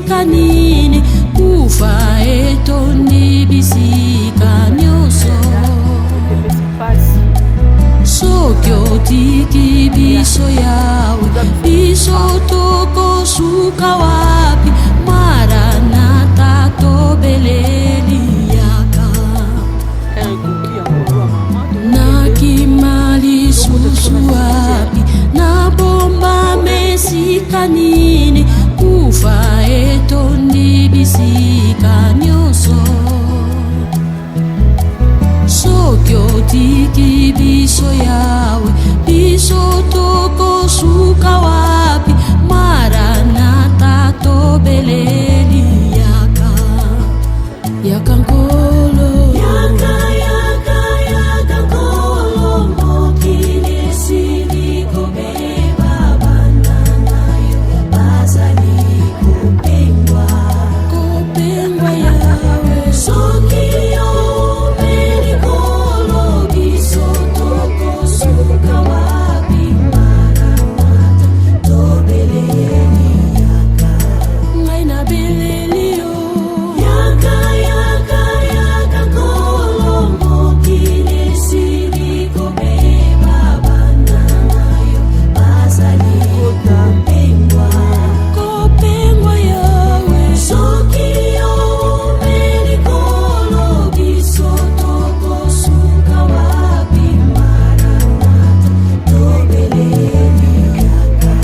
bisika nini kufa etondi bisika nyoso soki otiki biso yawe biso tokosuka wapi Maranatha tobeleli yaka nakimali susu wapi na bomba mesika nini kufa etondi bisika nyoso soki otiki biso yawe biso tokosuka wapi Maranatha tobeleli yaka yaka nkolo nkolo mokili esili kobeba bana nayo bazali kopengwa yawe soki omeli kolo biso tokosuka wapi Maranatha tobeleli yaka ngai na beleli yo yaka nkolo mokili esili kobeba bana nayo bazali kopengwa yawe soki omeli kolo biso tokosuka wapi Maranatha tobeleli yaka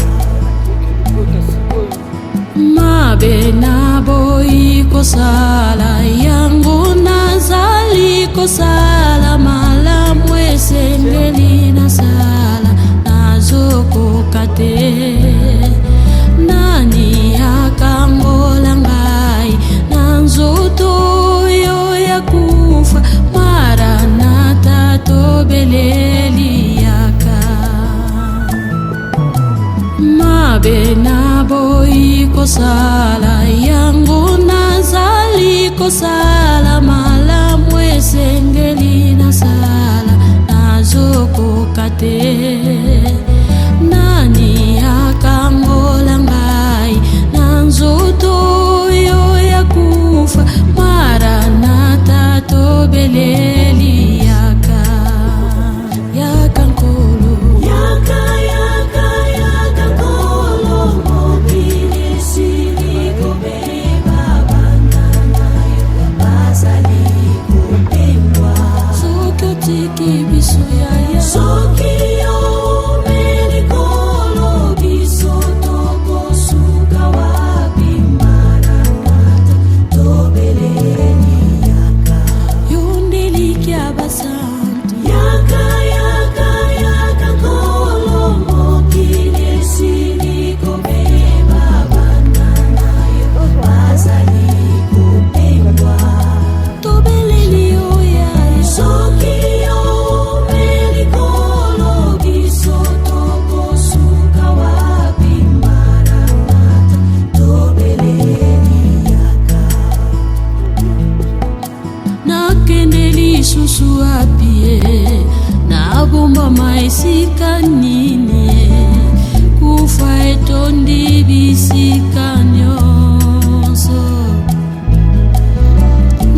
mabe na boyi kosala yango nazali kosala malamu esengeli nasala nazokoka te nani akangola ngai na nzoto oyo ya kufa Maranatha tobeleli yaka mabe na boyi kosala yango nazali kosala malamu esengeli nasala nazokoka te nani akangola ngai na nzoto oyo ya kufa Maranatha tobeleli yaka yaka nkolo nkolo mokili esili kobeba bana nayo bazali kopengwa soki otiki biso yaya soki omeli kolo biso tokosuka wapi Maranatha tobeleli yaka yondelikia basantu yaka nkolo mokili esili kobeba bana nayo bazali kopengwa tobeleli yo yaya soki omeli kolo biso tokosuka wapi Maranatha tobeleli yaka nakendeli susu wapi nabomba maesika nini kufa etondi bisika nyonso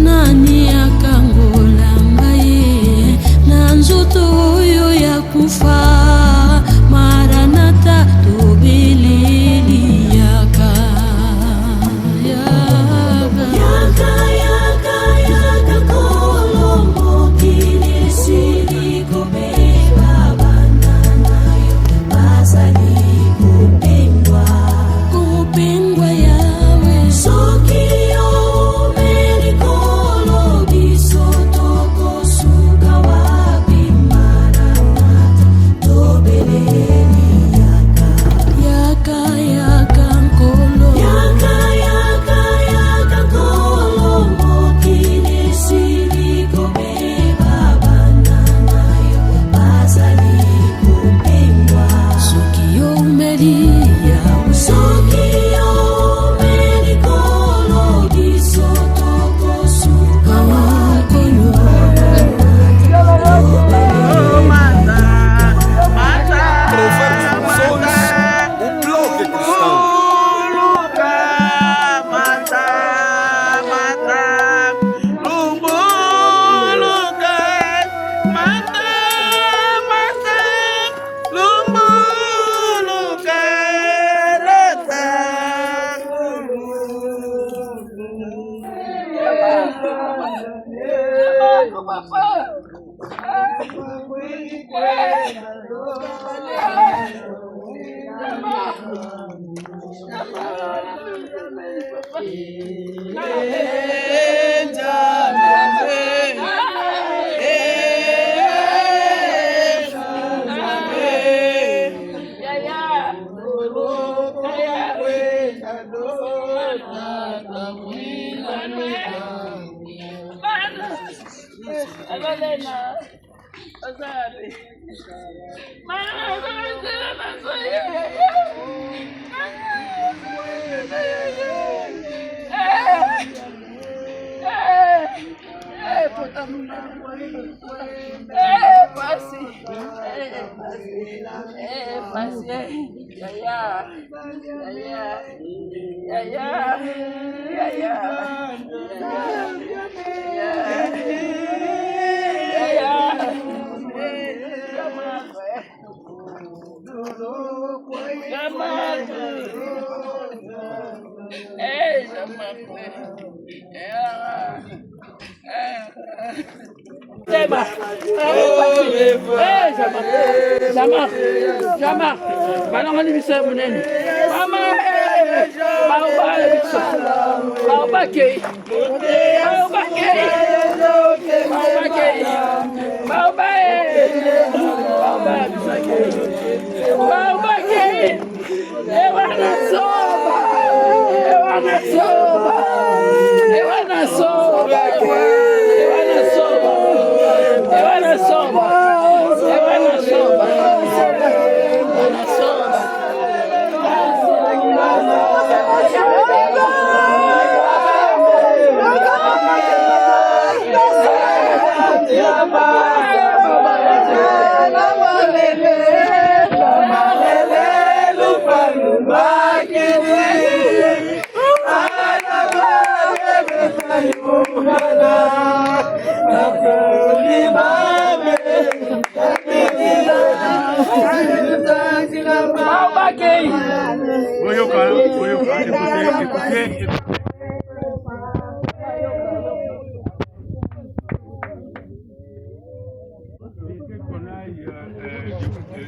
nani akangola ngai na nzoto oyo ya kufa Maranatha tobeleli yaka nkolo mokili esili kobeba bana nayo bazali kopengwa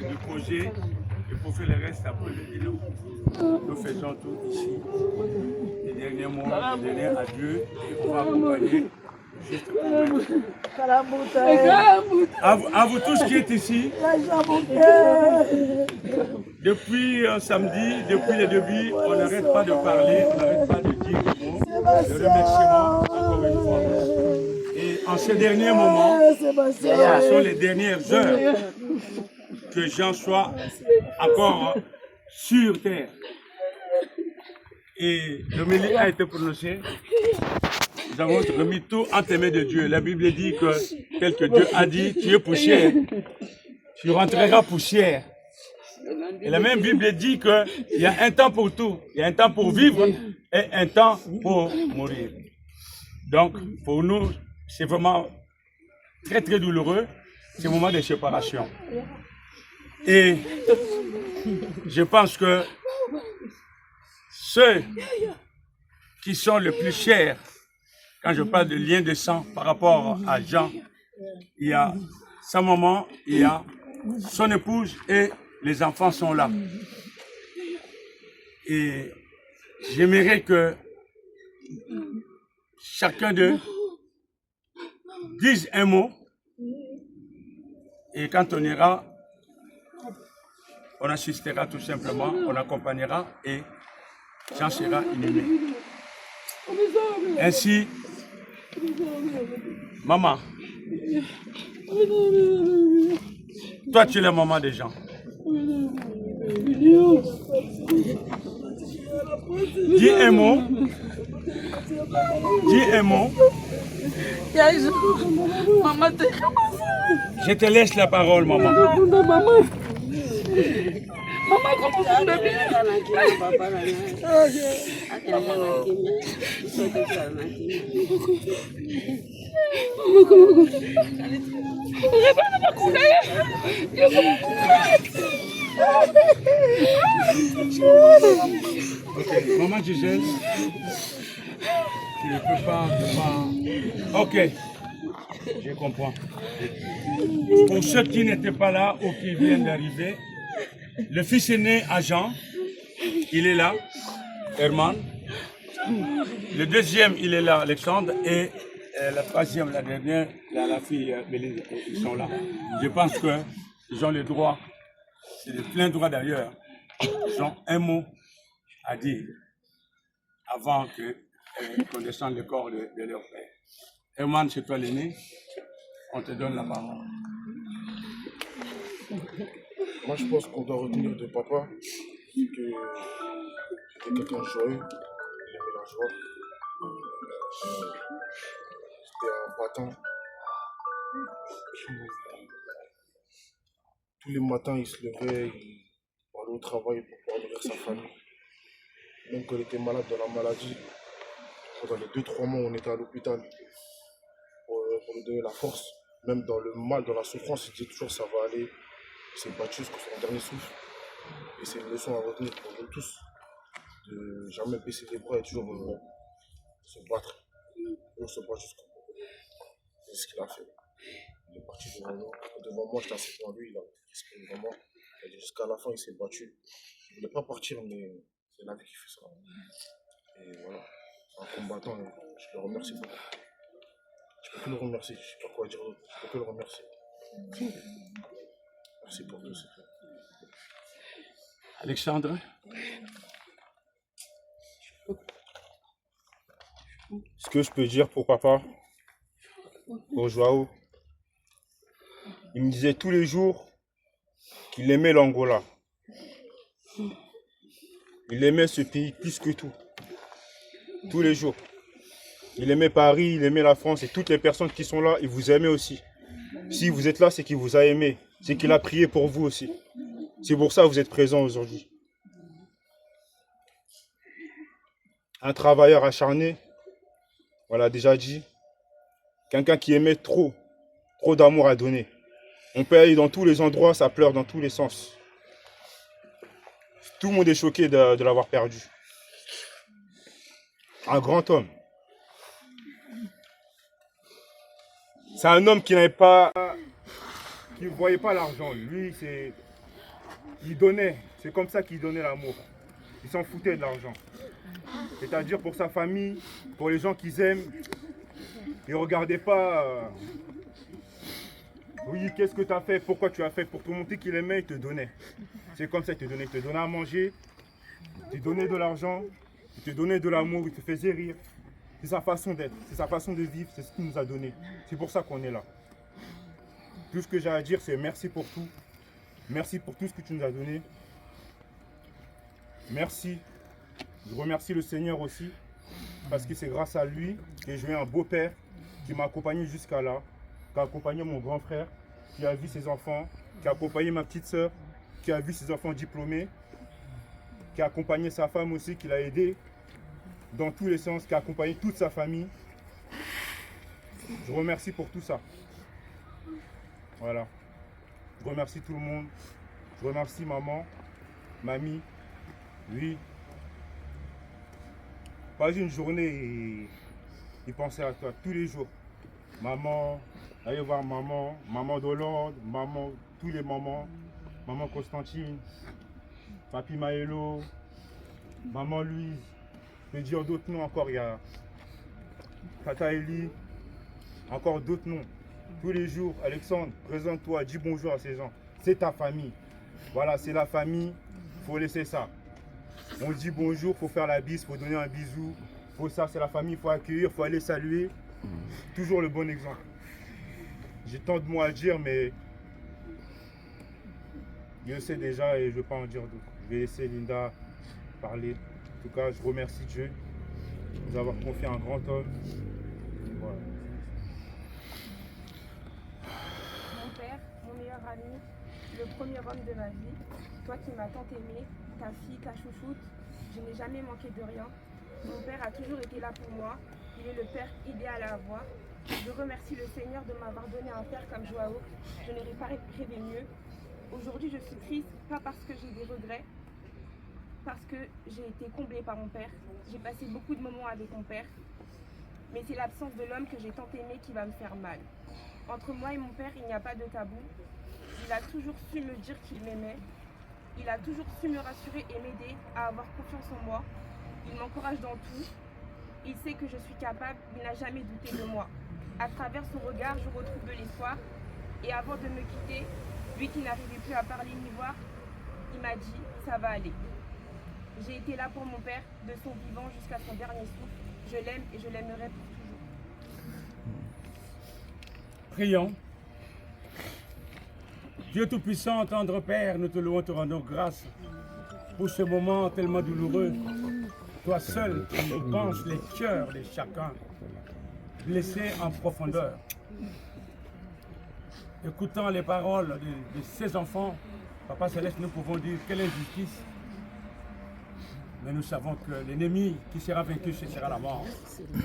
du projet et pour faire le reste après le bilan. Nous faisons tout ici. Les derniers mots, les derniers adieux et on va accompagner juste à vous tous qui êtes ici. Depuis samedi, depuis le début, on n'arrête pas de parler, on n'arrête pas de dire des mots, de remerciements encore une fois. Et en ces derniers moments, ce sont les dernières heures que Jean soit encore sur terre. Et le méli a été prononcé. Nous avons remis tout entre les mains de Dieu. La Bible dit que tel que Dieu a dit, tu es poussière. Tu rentreras poussière. Et la même Bible dit qu'il y a un temps pour tout. Il y a un temps pour vivre et un temps pour mourir. Donc, pour nous, c'est vraiment très très douloureux, ce moment de séparation. Et je pense que ceux qui sont les plus chers, quand je parle de lien de sang par rapport à Jean, il y a sa maman, il y a son épouse et les enfants sont là. Et j'aimerais que chacun d'eux dise un mot et quand on ira, on assistera tout simplement, on accompagnera et Jean sera inhumé. Ainsi, maman, toi tu es la maman des gens. Dis un mot. Dis un mot. Je te laisse la parole, maman. Okay. Maman Gisèle, tu ne peux pas... Ok, je comprends. Pour ceux qui n'étaient pas là ou qui viennent d'arriver, le fils aîné à Jean, il est là, Herman. Le deuxième, il est là, Alexandre, et la troisième, la dernière, la fille Béline, ils sont là. Je pense qu'ils ont le droit, c'est le plein droit d'ailleurs, ils ont un mot à dire avant qu'on descende le corps de leur père. Herman, c'est toi l'aîné, on te donne la parole. Moi, je pense qu'on doit retenir de papa que c'était quelqu'un de joyeux, il aimait la joie. C'était un battant. Tous les matins, il se levait, il allait au travail pour pouvoir nourrir sa famille. Même quand il était malade dans la maladie, pendant les 2-3 mois, on était à l'hôpital pour lui donner la force. Même dans le mal, dans la souffrance, il disait toujours ça va aller. Il s'est battu jusqu'à son dernier souffle. Et c'est une leçon à retenir pour nous tous, de jamais baisser les bras et toujours se battre. On se bat jusqu'au bout. C'est ce qu'il a fait. Il est parti devant moi, j'étais assis devant lui, il a exprimé vraiment. Jusqu'à la fin, il s'est battu. Il ne voulait pas partir, mais c'est la vie qui fait ça. Et voilà, un combattant, je le remercie beaucoup. Je peux que le remercier, je ne sais pas quoi dire d'autre. Je peux que le remercier. Merci pour tout. Alexandre? Ce que je peux dire pour papa, pour Joao, il me disait tous les jours qu'il aimait l'Angola. Il aimait ce pays plus que tout. Tous les jours. Il aimait Paris, il aimait la France et toutes les personnes qui sont là, il vous aimait aussi. Si vous êtes là, c'est qu'il vous a aimé. C'est qu'il a prié pour vous aussi. C'est pour ça que vous êtes présents aujourd'hui. Un travailleur acharné, on l'a déjà dit. Quelqu'un qui aimait trop d'amour à donner. On peut aller dans tous les endroits, ça pleure dans tous les sens. Tout le monde est choqué de l'avoir perdu. Un grand homme. C'est un homme qui n'avait pas, qui ne voyait pas l'argent. Lui, il donnait. C'est comme ça qu'il donnait l'amour. Il s'en foutait de l'argent. C'est-à-dire pour sa famille, pour les gens qu'ils aiment. Il ne regardait pas. Oui, qu'est-ce que tu as fait? Pourquoi tu as fait? Pour te montrer qu'il aimait, il te donnait. C'est comme ça qu'il te donnait. Il te donnait à manger, il te donnait de l'argent, il te donnait de l'amour, il te faisait rire. C'est sa façon d'être, c'est sa façon de vivre, c'est ce qu'il nous a donné. C'est pour ça qu'on est là. Tout ce que j'ai à dire, c'est merci pour tout. Merci pour tout ce que tu nous as donné. Merci. Je remercie le Seigneur aussi, parce que c'est grâce à lui que j'ai eu un beau père qui m'a accompagné jusqu'à là, qui a accompagné mon grand frère, qui a vu ses enfants, qui a accompagné ma petite sœur, qui a vu ses enfants diplômés, qui a accompagné sa femme aussi, qui l'a aidé dans tous les sens, qui a accompagné toute sa famille. Je remercie pour tout ça. Voilà. Je remercie tout le monde. Je remercie maman, mamie. Oui. Pas une journée, il pensait à toi tous les jours. Maman, allez voir maman, maman d'Hollande, maman, tous les mamans, maman Constantine, papi Maëlo, maman Louise, je peux dire d'autres noms encore, il y a Tata Eli, encore d'autres noms. Tous les jours, Alexandre, présente-toi, dis bonjour à ces gens. C'est ta famille. Voilà, c'est la famille, il faut laisser ça. On dit bonjour, il faut faire la bise, il faut donner un bisou. Faut ça, c'est la famille, il faut accueillir, il faut aller saluer. Toujours le bon exemple. J'ai tant de mots à dire, mais je le sais déjà et je ne vais pas en dire d'autres. Je vais laisser Linda parler. En tout cas, je remercie Dieu de nous avoir confié un grand homme. Voilà. Mon père, mon meilleur ami, le premier homme de ma vie, toi qui m'as tant aimé, ta fille, ta chouchoute, je n'ai jamais manqué de rien. Mon père a toujours été là pour moi. Il est le père idéal à avoir. Je remercie le Seigneur de m'avoir donné un père comme Joao. Je n'aurais pas rêvé mieux. Aujourd'hui, je suis triste, pas parce que j'ai des regrets, parce que j'ai été comblée par mon père. J'ai passé beaucoup de moments avec mon père, mais c'est l'absence de l'homme que j'ai tant aimé qui va me faire mal. Entre moi et mon père, il n'y a pas de tabou. Il a toujours su me dire qu'il m'aimait. Il a toujours su me rassurer et m'aider à avoir confiance en moi. Il m'encourage dans tout. Il sait que je suis capable, il n'a jamais douté de moi. À travers son regard, je retrouve de l'espoir. Et avant de me quitter, lui qui n'arrivait plus à parler ni voir, il m'a dit « ça va aller ». J'ai été là pour mon père, de son vivant jusqu'à son dernier souffle. Je l'aime et je l'aimerai pour toujours. Prions. Dieu Tout-Puissant, tendre Père, nous te louons, te rendons grâce pour ce moment tellement douloureux. Toi seul, tu penses les cœurs de chacun, blessés en profondeur. Écoutant les paroles de ces enfants, Papa Céleste, nous pouvons dire quelle injustice. Mais nous savons que l'ennemi qui sera vaincu, ce sera la mort.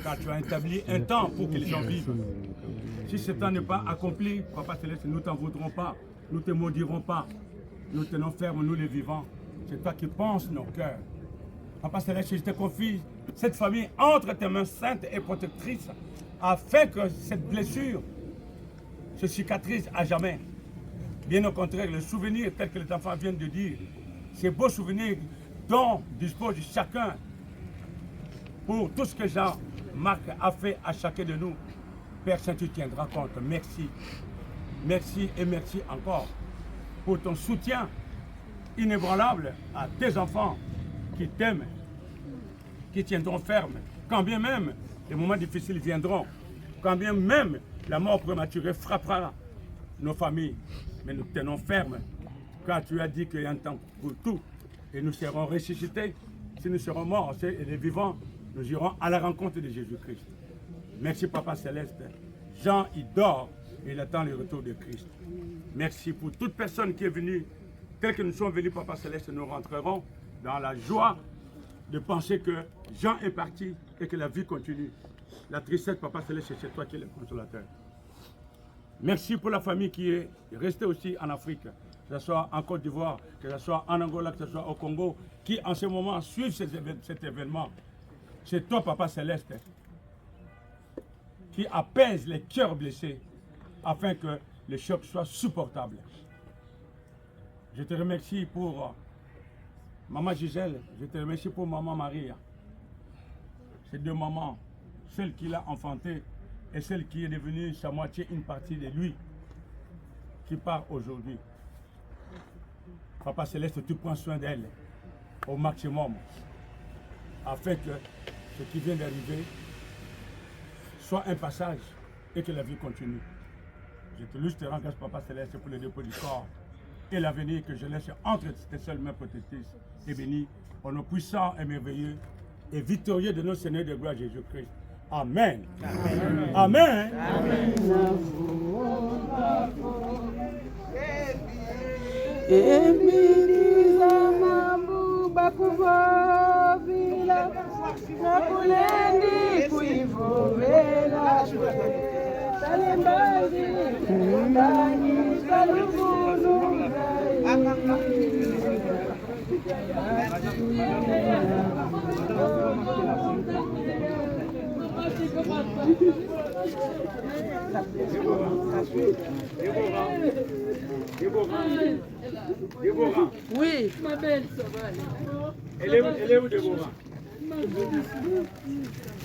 Car tu as établi un temps pour que les gens vivent. Si ce temps n'est pas accompli, Papa Céleste, nous ne t'en voudrons pas. Nous ne te maudirons pas. Nous tenons ferme, nous les vivants. C'est toi qui penses nos cœurs. Papa Céleste, je te confie cette famille entre tes mains saintes et protectrices, afin que cette blessure se cicatrise à jamais. Bien au contraire, le souvenir, tel que les enfants viennent de dire, ces beaux souvenirs dont dispose chacun pour tout ce que Jean-Marc a fait à chacun de nous. Père Saint, tu tiendras compte. Merci. Merci et merci encore pour ton soutien inébranlable à tes enfants qui t'aiment, qui tiendront ferme, quand bien même les moments difficiles viendront, quand bien même la mort prématurée frappera nos familles. Mais nous tenons ferme, car tu as dit qu'il y a un temps pour tout, et nous serons ressuscités. Si nous serons morts et les vivants, nous irons à la rencontre de Jésus-Christ. Merci Papa Céleste. Jean, il dort et il attend le retour de Christ. Merci pour toute personne qui est venue. Tel que nous sommes venus, Papa Céleste, nous rentrerons dans la joie de penser que Jean est parti et que la vie continue. La tristesse, Papa Céleste, c'est toi qui es le consolateur. Merci pour la famille qui est restée aussi en Afrique, que ce soit en Côte d'Ivoire, que ce soit en Angola, que ce soit au Congo, qui en ce moment suivent cet événement. C'est toi, Papa Céleste, qui apaise les cœurs blessés afin que le choc soit supportable. Je te remercie pour Maman Gisèle, je te remercie pour Maman Maria. Ces deux mamans, celle qui l'a enfantée et celle qui est devenue sa moitié, une partie de lui, qui part aujourd'hui. Papa Céleste, tu prends soin d'elle au maximum, afin que ce qui vient d'arriver soit un passage et que la vie continue. Je te loue, je te rends grâce, Papa Céleste, pour le dépôt du corps et l'avenir que je laisse entre tes seules mains protectrices et bénies, au nom puissant et merveilleux et victorieux de notre Seigneur de gloire Jésus-Christ. Amen. Amen. Amen. Amen. Emiriza mambu bakuvavila nakulendi kuivovela talembazi ndani salukunu Déborah. Oui, ma belle, ça va. Elle est où, Déborah?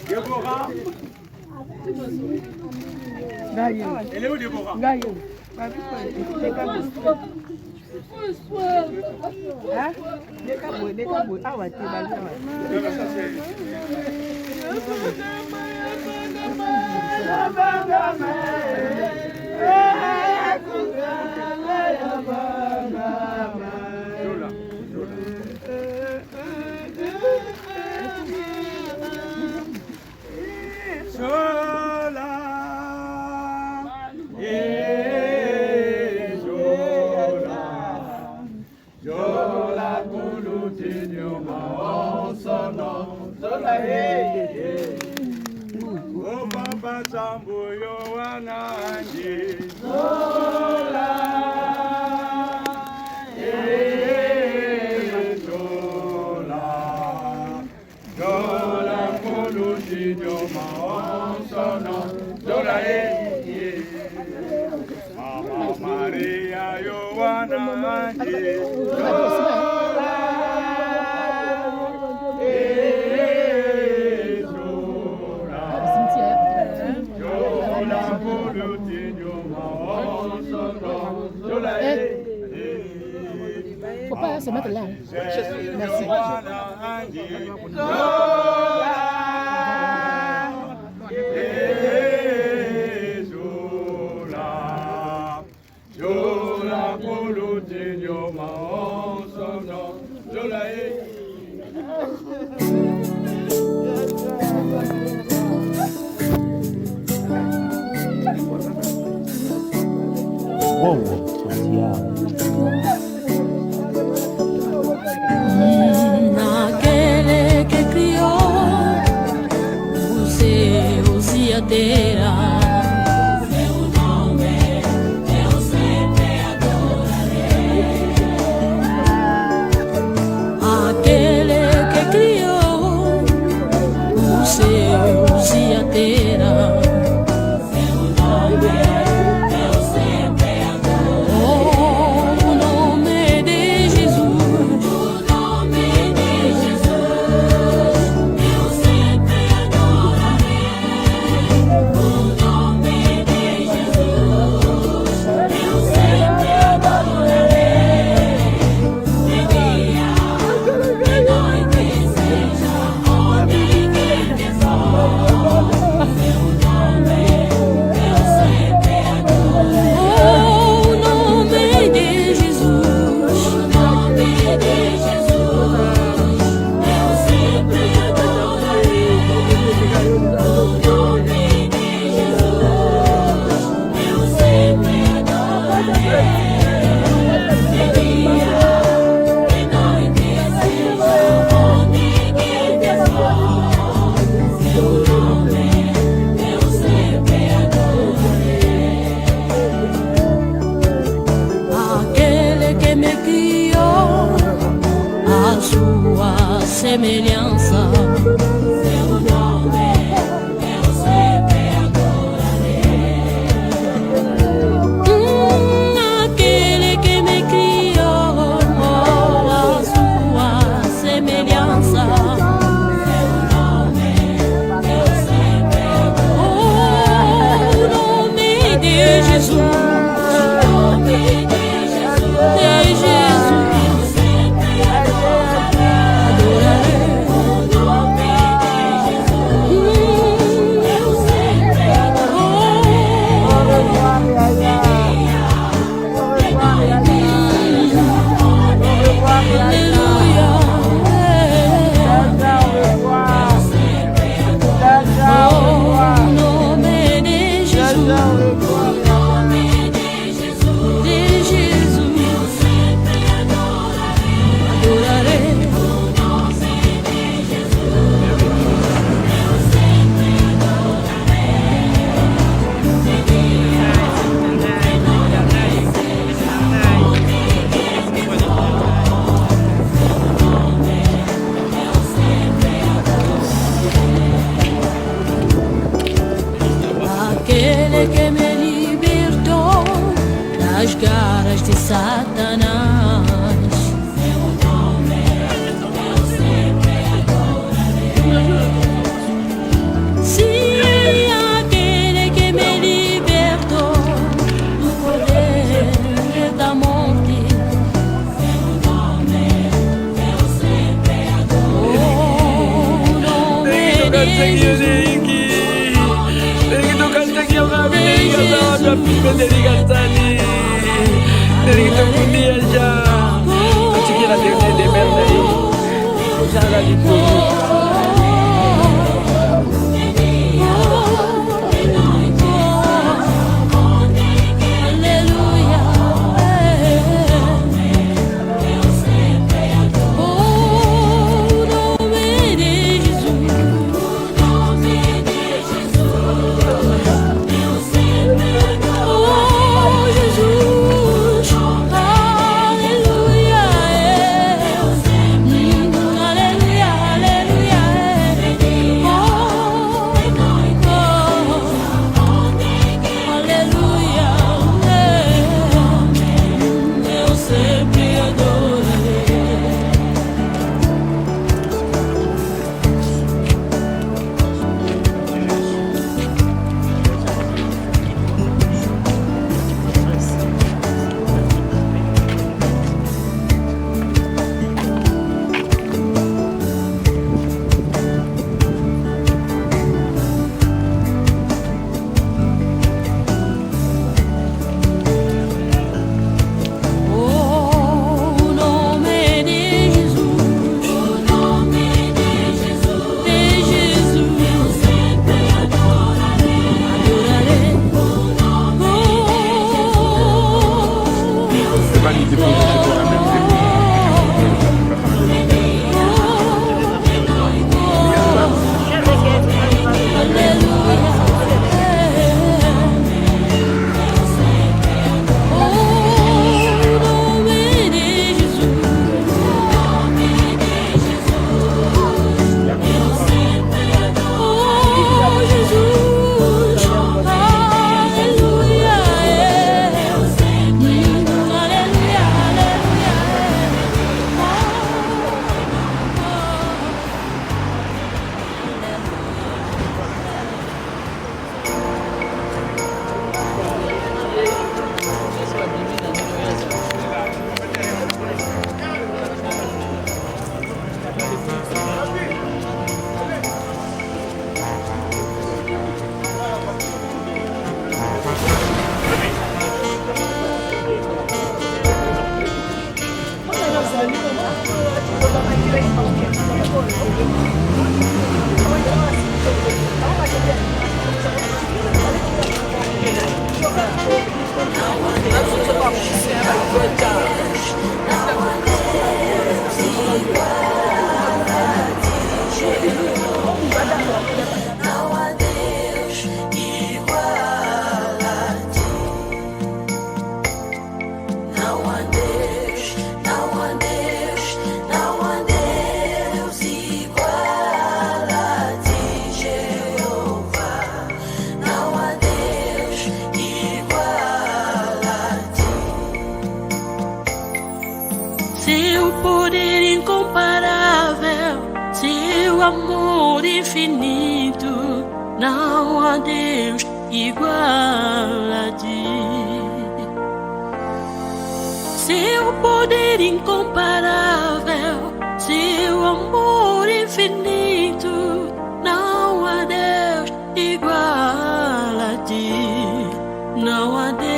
Déborah. Elle est où, Déborah? Mama Maria Yohana Zola se mettre là. Merci. Naquele que criou os céus e a terra, seu nome eu sempre adorarei. Aquele que criou os céus e a terra, seu nome eu sempre adorarei. O nome de Jesus, o nome de Jesus, eu sempre adorarei. O nome de Jesus, eu sempre adorarei. De dia, de noite, seja onde quer que for, seu nome eu sempre adorarei. O nome de Jesus, o nome de Jesus, eu sempre adorarei. O nome de Jesus, eu sempre adorarei. De dia, de noite, seja onde quer que for, seu nome eu sempre adorarei. Aquele que me criou a sua semelhança, seu nome eu sempre adorarei. Aquele que me criou a sua semelhança, seu nome eu sempre adorarei. O nome de Jesus, o nome de Jesus, eu sempre adorarei. O nome de Jesus, eu sempre Aquele que me libertou das garras de Satanás, seu nome eu sempre adorarei. Sim, aquele que me libertou do poder da morte, seu nome eu sempre adorarei. O nome de Jesus, aleluia. amor infinito, não há Deus igual a ti. Seu poder incomparável, seu amor infinito, não há Deus igual a ti. Não há Deus.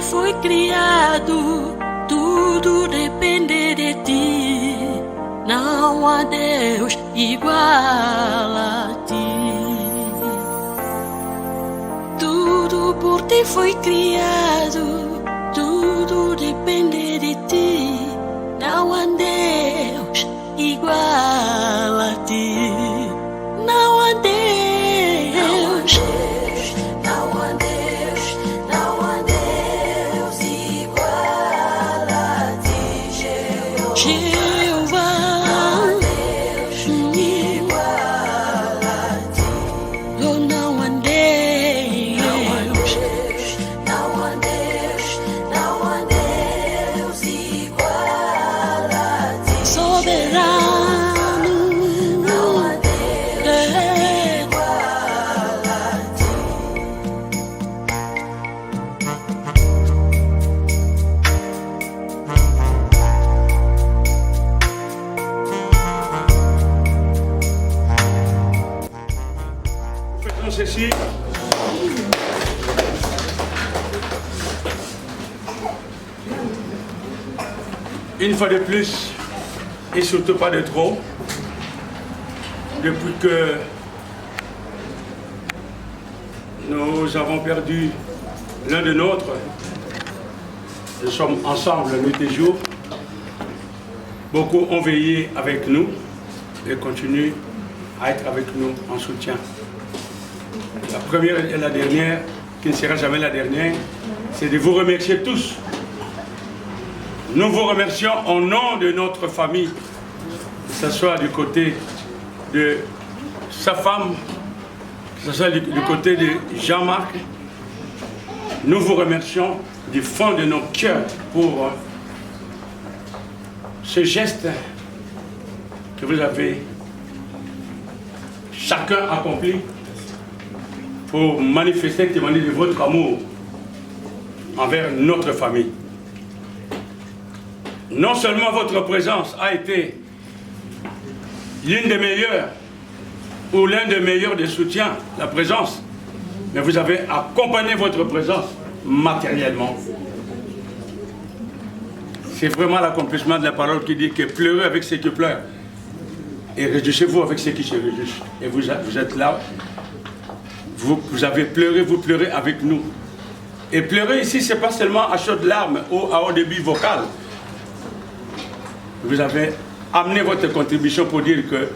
Foi criado, tudo depende de ti. Não há Deus igual a ti. Tudo por ti foi criado, tudo depende de ti. Não há Deus igual a ti. Não há Deus. Ceci. Une fois de plus, et surtout pas de trop, depuis que nous avons perdu l'un de nôtres, nous sommes ensemble nuit et jour, beaucoup ont veillé avec nous et continuent à être avec nous en soutien. La première et la dernière, qui ne sera jamais la dernière, c'est de vous remercier tous. Nous vous remercions au nom de notre famille, que ce soit du côté de sa femme, que ce soit du côté de Jean-Marc. Nous vous remercions du fond de nos cœurs pour ce geste que vous avez chacun accompli pour manifester, témoigner de votre amour envers notre famille. Non seulement votre présence a été l'une des meilleures ou l'un des meilleurs des soutiens, la présence, mais vous avez accompagné votre présence matériellement. C'est vraiment l'accomplissement de la parole qui dit que pleurez avec ceux qui pleurent et réjouissez-vous avec ceux qui se réjouissent. Et vous êtes là. Vous avez pleuré, vous pleurez avec nous. Et pleurer ici, ce n'est pas seulement à chaudes larmes ou à haut débit vocal. Vous avez amené votre contribution pour dire que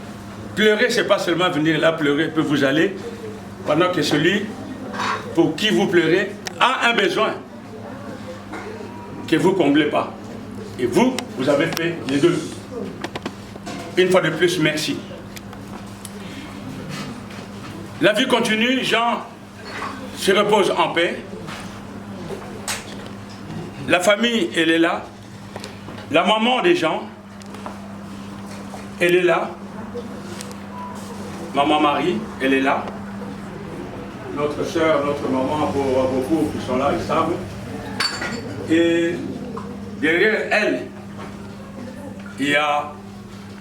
pleurer, ce n'est pas seulement venir là pleurer, peut vous aller, pendant que celui pour qui vous pleurez a un besoin que vous ne comblez pas. Et vous, vous avez fait les deux. Une fois de plus, merci. La vie continue, Jean se repose en paix. La famille, elle est là. La maman des gens, elle est là. Maman Marie, elle est là. Notre soeur, notre maman, pour beaucoup qui sont là, ils savent. Et derrière elle, il y a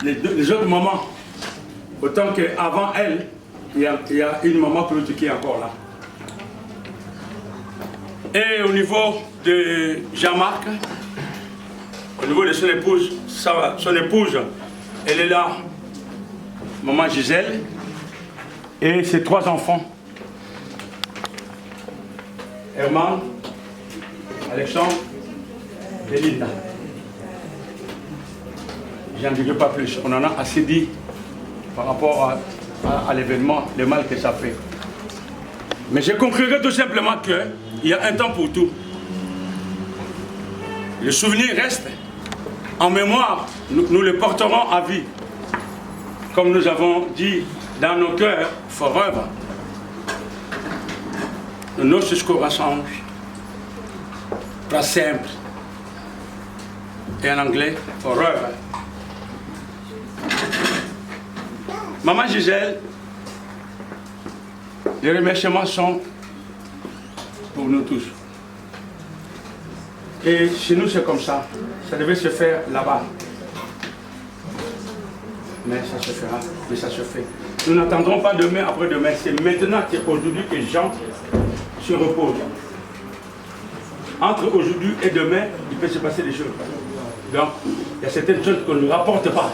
les autres mamans. Autant qu'avant elle, il y a une maman plus qui est encore là. Et au niveau de Jean-Marc, au niveau de son épouse, elle est là, maman Gisèle, et ses 3 enfants. Herman, Alexandre Belinda. J'en dirai pas plus. On en a assez dit par rapport à l'événement, le mal que ça fait. Mais je conclurai tout simplement qu'il y a un temps pour tout. Le souvenir reste en mémoire. Nous le porterons à vie. Comme nous avons dit dans nos cœurs, forever. Nos nossos corações, para sempre. Et en anglais, forever. Maman Gisèle, les remerciements sont pour nous tous. Et chez nous, c'est comme ça. Ça devait se faire là-bas. Mais ça se fera, mais ça se fait. Nous n'attendrons pas demain, après-demain. C'est maintenant, c'est aujourd'hui que Jean se repose. Entre aujourd'hui et demain, il peut se passer des choses. Donc, il y a certaines choses qu'on ne rapporte pas.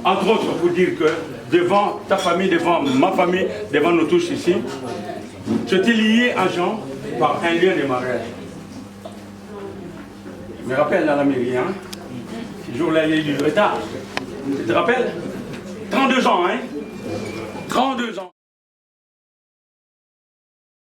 Entre autres, pour dire que devant ta famille, devant ma famille, devant nous tous ici, je t'ai lié à Jean par un lien de mariage. Je me rappelle dans la mairie, hein, ce jour-là, il y a eu du retard. Tu te rappelles? 32 ans, hein? 32 ans.